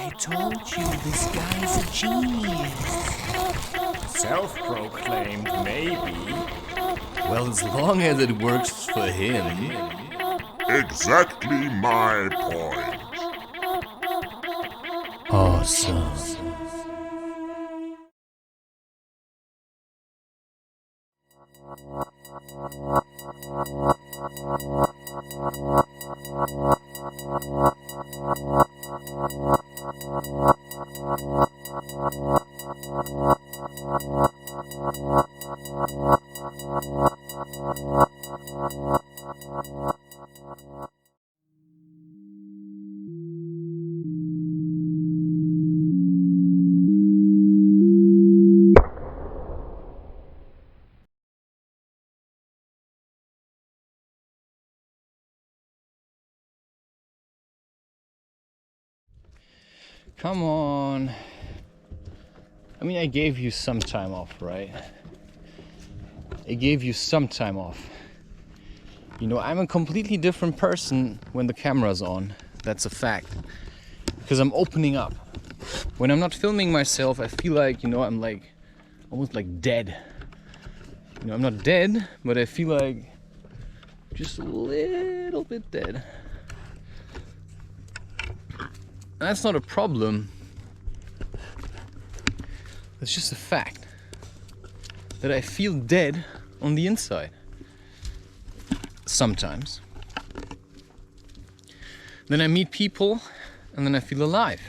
I told you, this guy's a genius. Self-proclaimed, maybe. Well, as long as it works for him. Exactly my point. Awesome. Come on. I mean, I gave you some time off, right? I gave you some time off. You know, I'm a completely different person when the camera's on. That's a fact. Because I'm opening up. When I'm not filming myself, I feel like, you know, I'm like almost like dead. You know, I'm not dead, but I feel like just a little bit dead. That's not a problem. It's just a fact that I feel dead on the inside. Sometimes. Then I meet people and then I feel alive.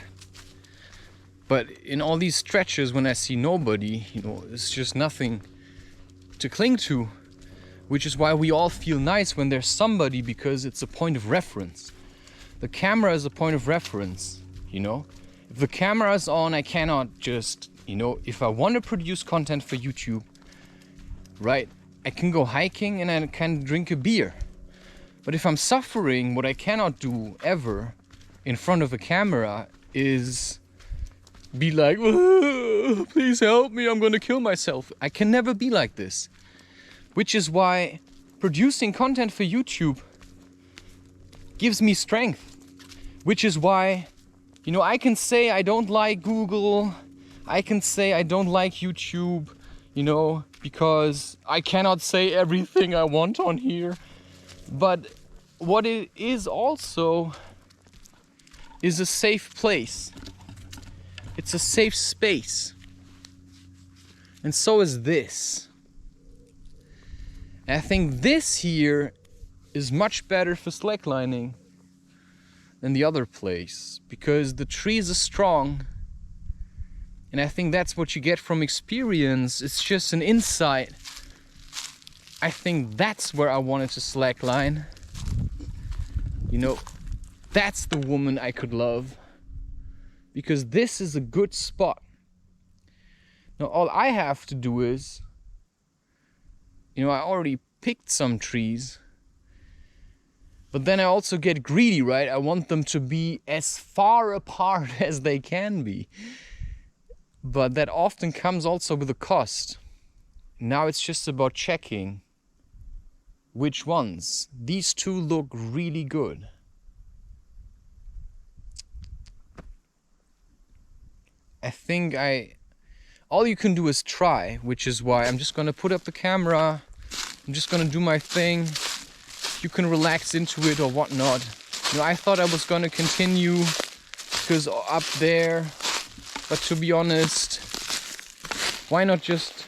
But in all these stretches when I see nobody, you know, it's just nothing to cling to. Which is why we all feel nice when there's somebody, because it's a point of reference. The camera is a point of reference, you know? If the camera is on, I cannot just, you know, if I want to produce content for YouTube, right, I can go hiking and I can drink a beer. But if I'm suffering, what I cannot do ever in front of a camera is be like, please help me, I'm gonna kill myself. I can never be like this. Which is why producing content for YouTube gives me strength. Which is why, you know, I can say I don't like Google, I can say I don't like YouTube, you know, because I cannot say everything I want on here. But what it is also is a safe place. It's a safe space. And so is this. And I think this here is much better for slacklining than the other place, because the trees are strong, and I think that's what you get from experience. It's just an insight. I think that's where I wanted to slackline. You know, that's the woman I could love, because this is a good spot. Now all I have to do is, you know, I already picked some trees. But then I also get greedy, right? I want them to be as far apart as they can be. But that often comes also with a cost. Now it's just about checking which ones. These two look really good. I think all you can do is try, which is why I'm just gonna put up the camera. I'm just gonna do my thing. You can relax into it or whatnot. You know, I thought I was gonna continue because up there, but to be honest, why not just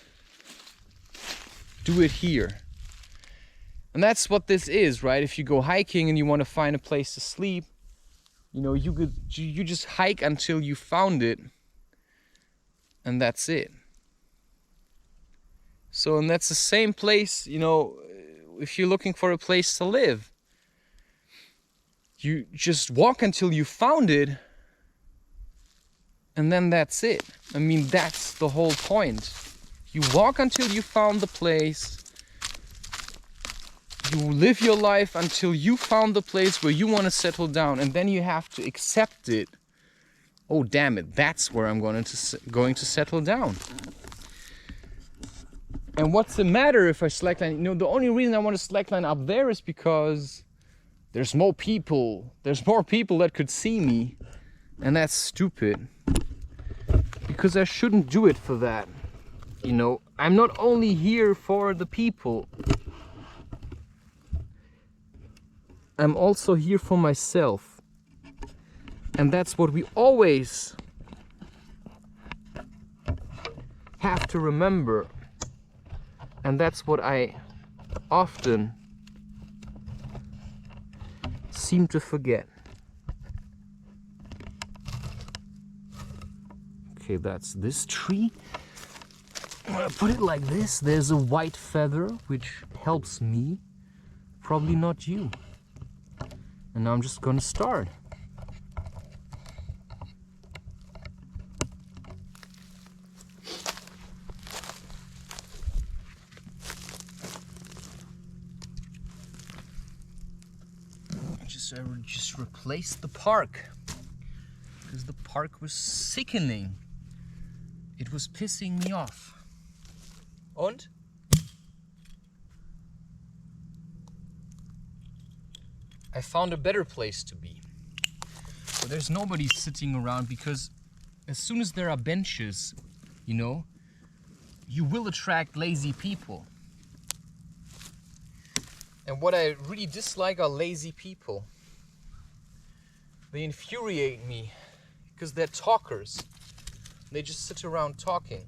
do it here? And that's what this is, right? If you go hiking and you want to find a place to sleep, you know, you just hike until you found it, and that's it. So, and that's the same place, you know, if you're looking for a place to live. You just walk until you found it, and then that's it. I mean, that's the whole point. You walk until you found the place. You live your life until you found the place where you want to settle down, and then you have to accept it. Oh, damn it, that's where I'm going to settle down. And what's the matter if I slackline? You know, the only reason I want to slackline up there is because there's more people. There's more people that could see me. And that's stupid, because I shouldn't do it for that. You know, I'm not only here for the people, I'm also here for myself. And that's what we always have to remember. And that's what I often seem to forget. Okay, that's this tree. I'm gonna put it like this. There's a white feather which helps me, probably not you. And now I'm just gonna start. I would just replace the park, because the park was sickening. It was pissing me off. Und? I found a better place to be. So there's nobody sitting around, because as soon as there are benches, you know, you will attract lazy people. And what I really dislike are lazy people. They infuriate me because they're talkers. They just sit around talking.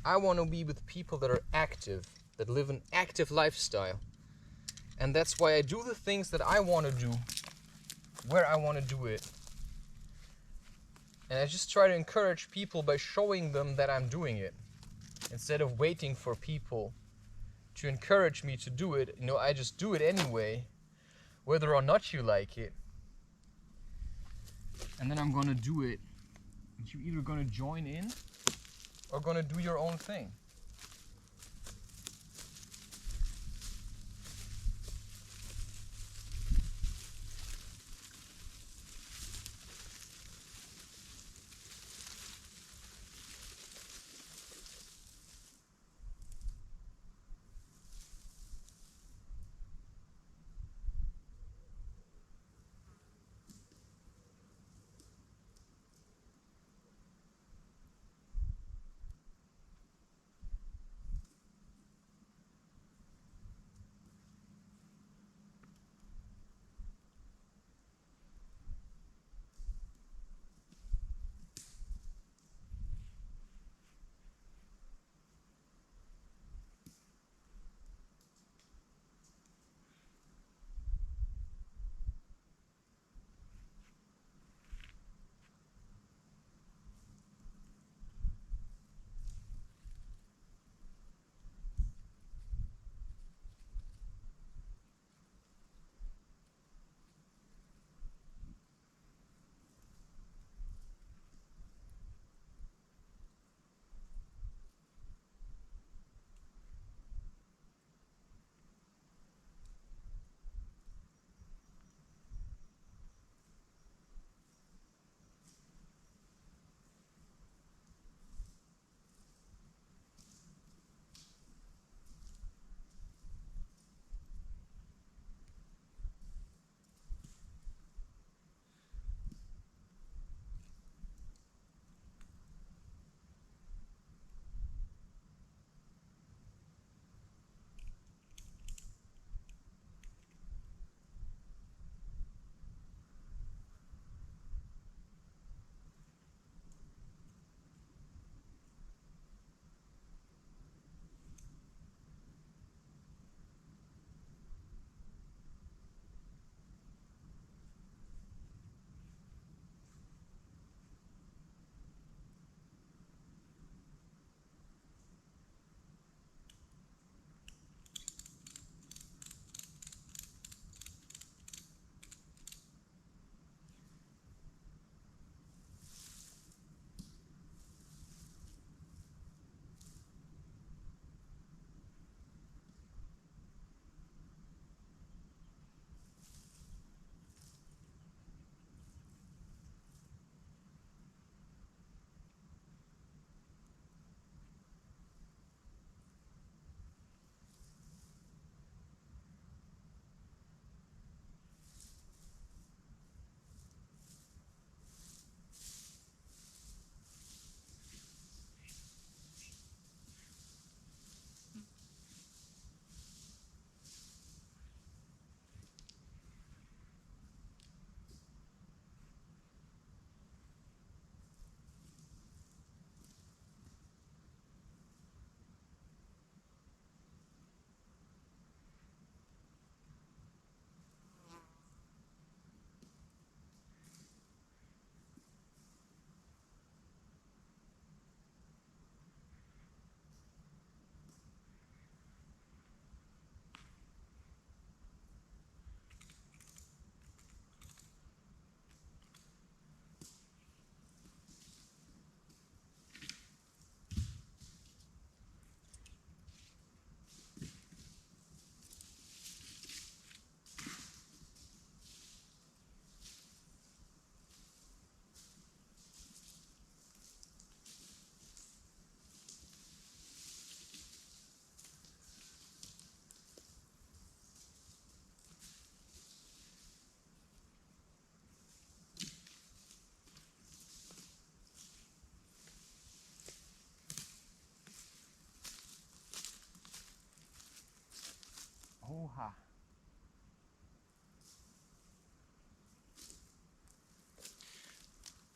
I want to be with people that are active, that live an active lifestyle. And that's why I do the things that I want to do, where I want to do it. And I just try to encourage people by showing them that I'm doing it, instead of waiting for people to encourage me to do it. You know, I just do it anyway, whether or not you like it. And then I'm gonna do it. And you're either gonna join in or gonna do your own thing.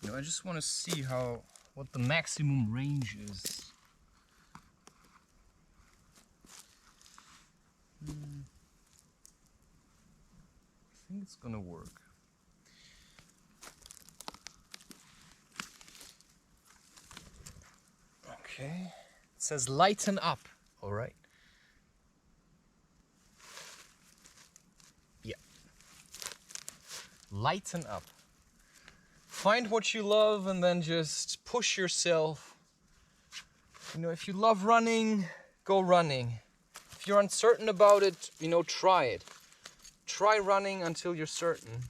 You know, I just want to see what the maximum range is. I think it's gonna work. Okay. It says lighten up. All right. Yeah. Lighten up. Find what you love and then just push yourself. You know, if you love running, go running. If you're uncertain about it, you know, try it. Try running until you're certain.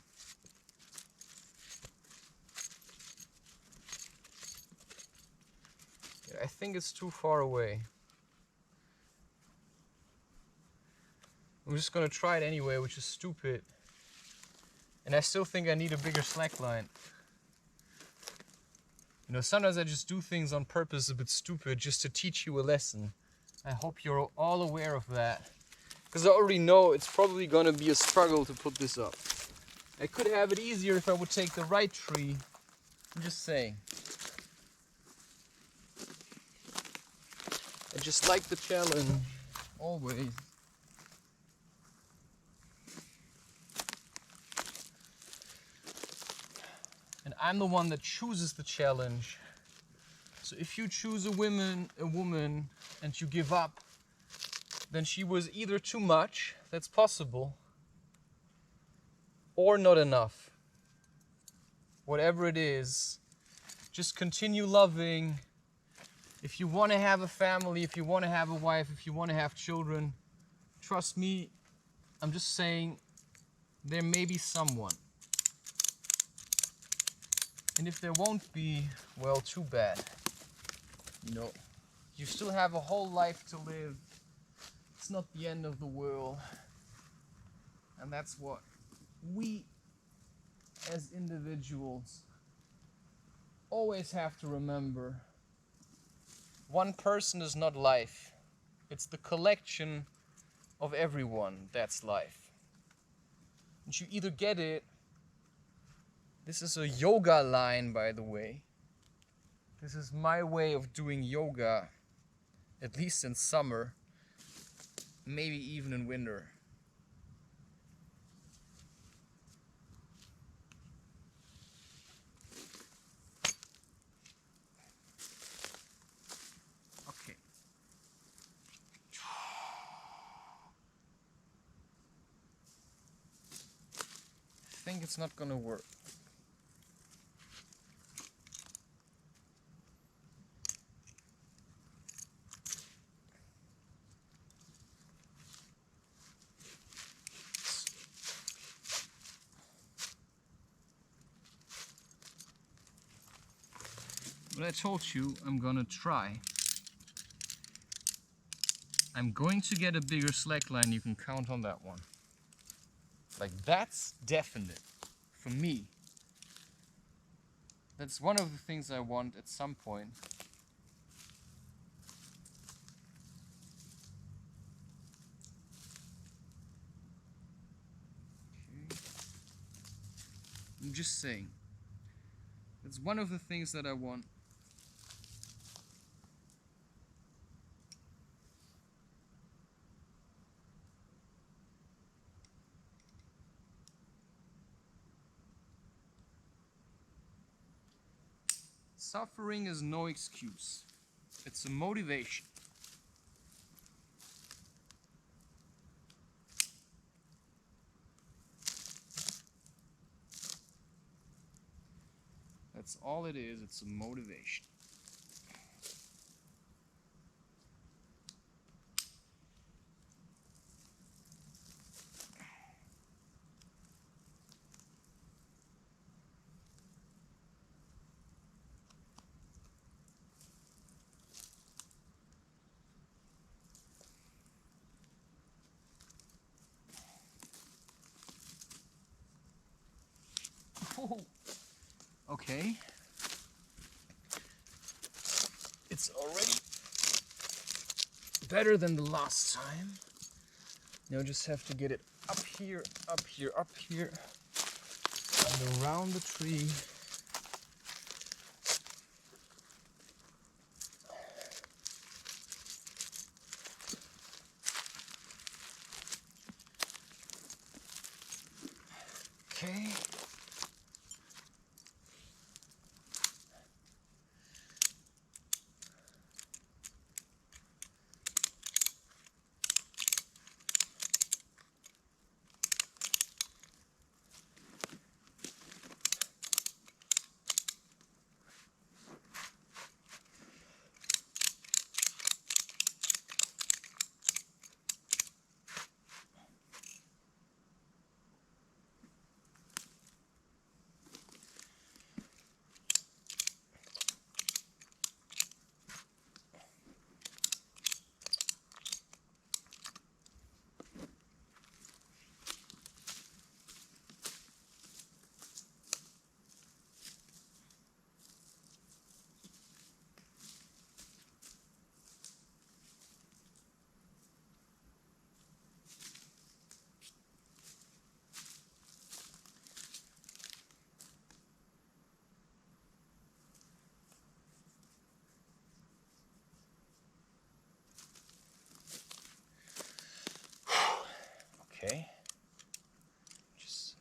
Yeah, I think it's too far away. I'm just gonna try it anyway, which is stupid. And I still think I need a bigger slack line. You know, sometimes I just do things on purpose a bit stupid just to teach you a lesson. I hope you're all aware of that. Because I already know it's probably gonna be a struggle to put this up. I could have it easier if I would take the right tree. I'm just saying. I just like the challenge, always. And I'm the one that chooses the challenge. So if you choose a woman, and you give up, then she was either too much, that's possible, or not enough. Whatever it is, just continue loving. If you want to have a family, if you want to have a wife, if you want to have children, trust me, I'm just saying, there may be someone. And if there won't be, well, too bad. No. You still have a whole life to live. It's not the end of the world. And that's what we as individuals always have to remember. One person is not life. It's the collection of everyone that's life. And you either get it. This is a yoga line, by the way. This is my way of doing yoga, at least in summer, maybe even in winter. Okay. I think it's not gonna work. But I told you I'm gonna try. I'm going to get a bigger slack line, you can count on that one. Like, that's definite for me. That's one of the things I want at some point. Okay. I'm just saying. It's one of the things that I want. Suffering is no excuse. It's a motivation. That's all it is, it's a motivation. Oh, okay. It's already better than the last time. Now just have to get it up here, up here, up here, and around the tree. Okay. Just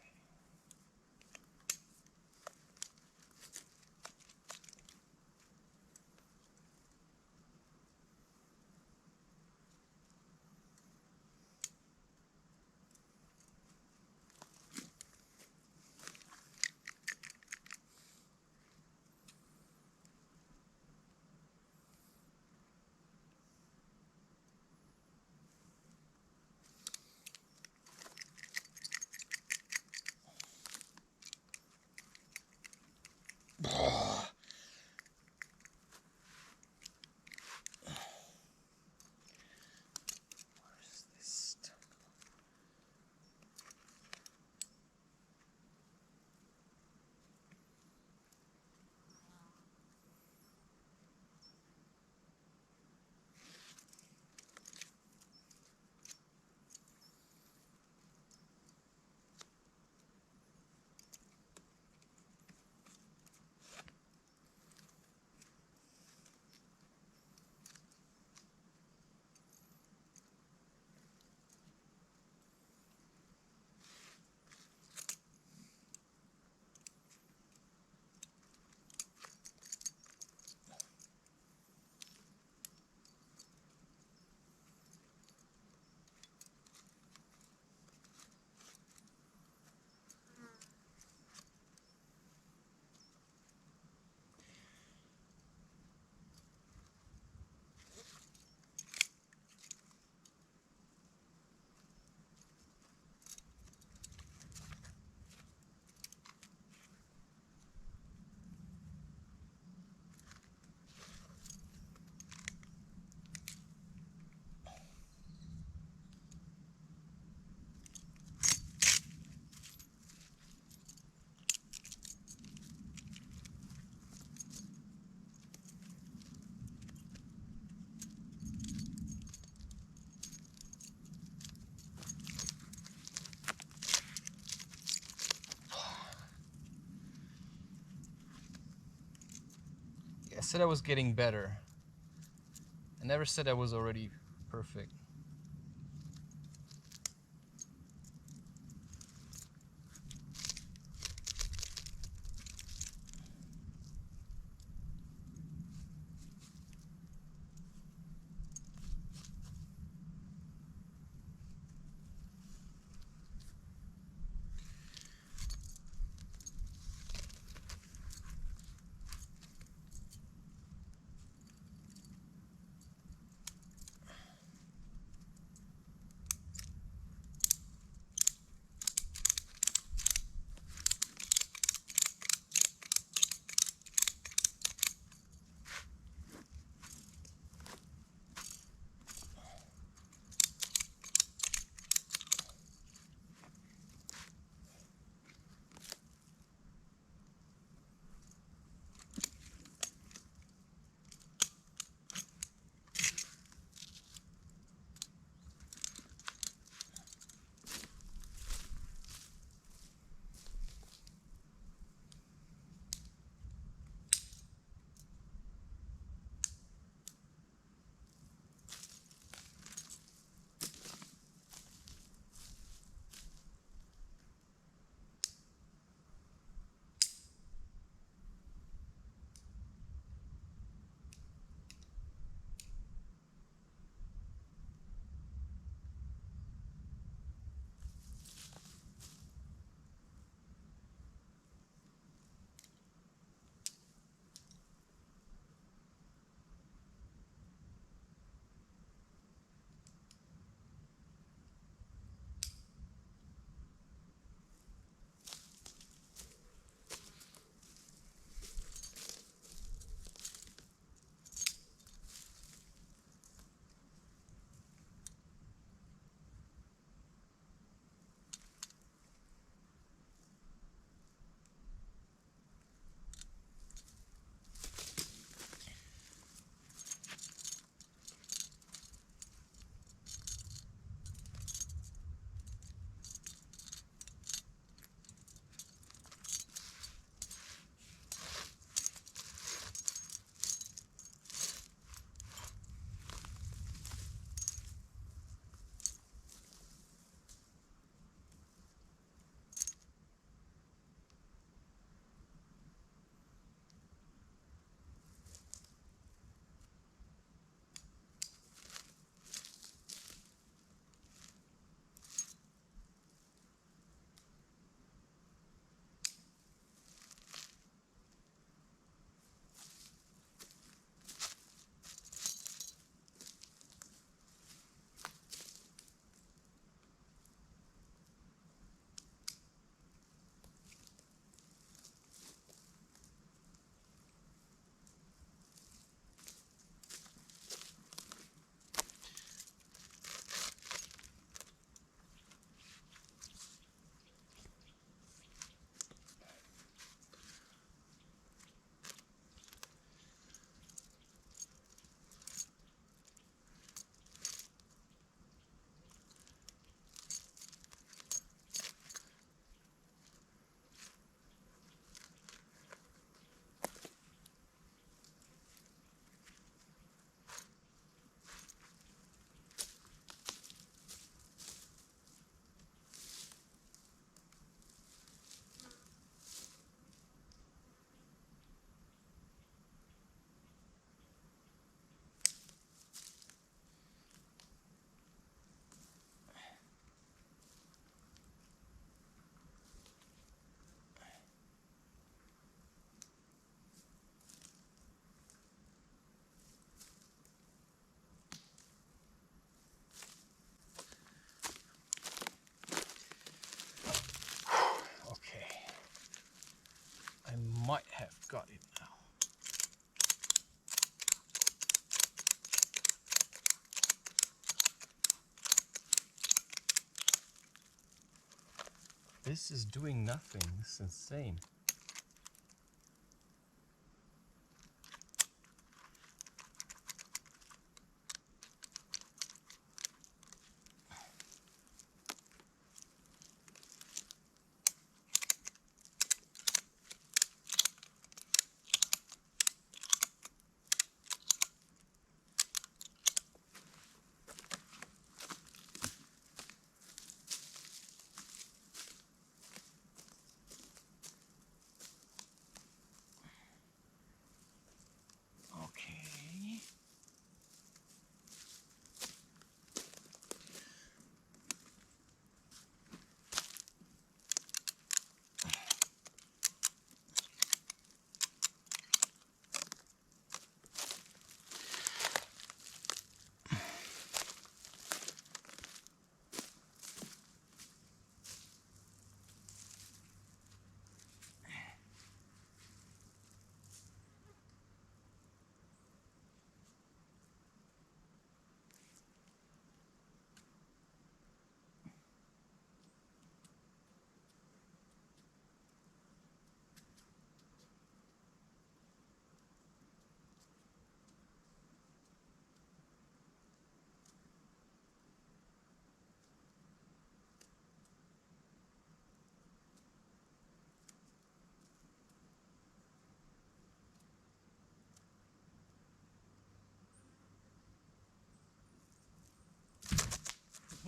I said I was getting better. I never said I was already perfect. might have got it now. This is doing nothing. This is insane. Okay.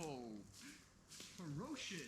Oh, ferocious.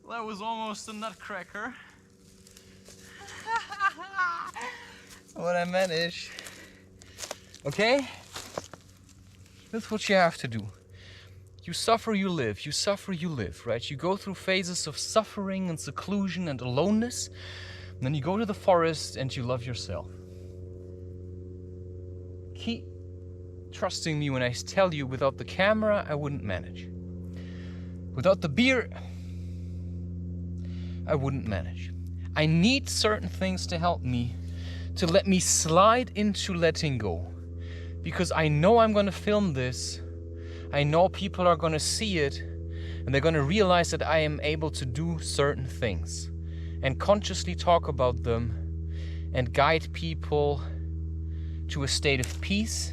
That was almost a nutcracker. What I managed. Okay? That's what you have to do. You suffer, you live. You suffer, you live, right? You go through phases of suffering and seclusion and aloneness. And then you go to the forest and you love yourself. Keep trusting me when I tell you without the camera, I wouldn't manage. Without the beer, I wouldn't manage. I need certain things to help me, to let me slide into letting go. Because I know I'm gonna film this. I know people are gonna see it, and they're gonna realize that I am able to do certain things and consciously talk about them and guide people to a state of peace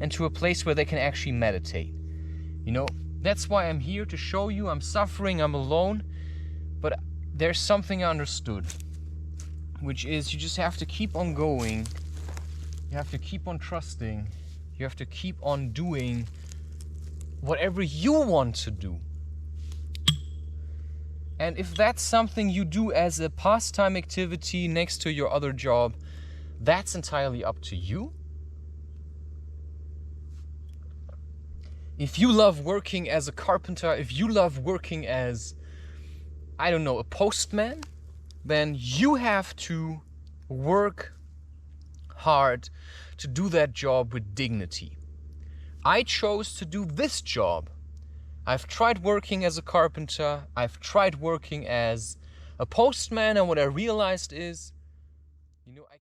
and to a place where they can actually meditate. You know, that's why I'm here, to show you I'm suffering, I'm alone, but there's something I understood, which is you just have to keep on going, you have to keep on trusting, you have to keep on doing whatever you want to do. And if that's something you do as a pastime activity next to your other job, that's entirely up to you. If you love working as a carpenter, if you love working as, I don't know, a postman, then you have to work hard to do that job with dignity. I chose to do this job. I've tried working as a carpenter, I've tried working as a postman, and what I realized is, you know,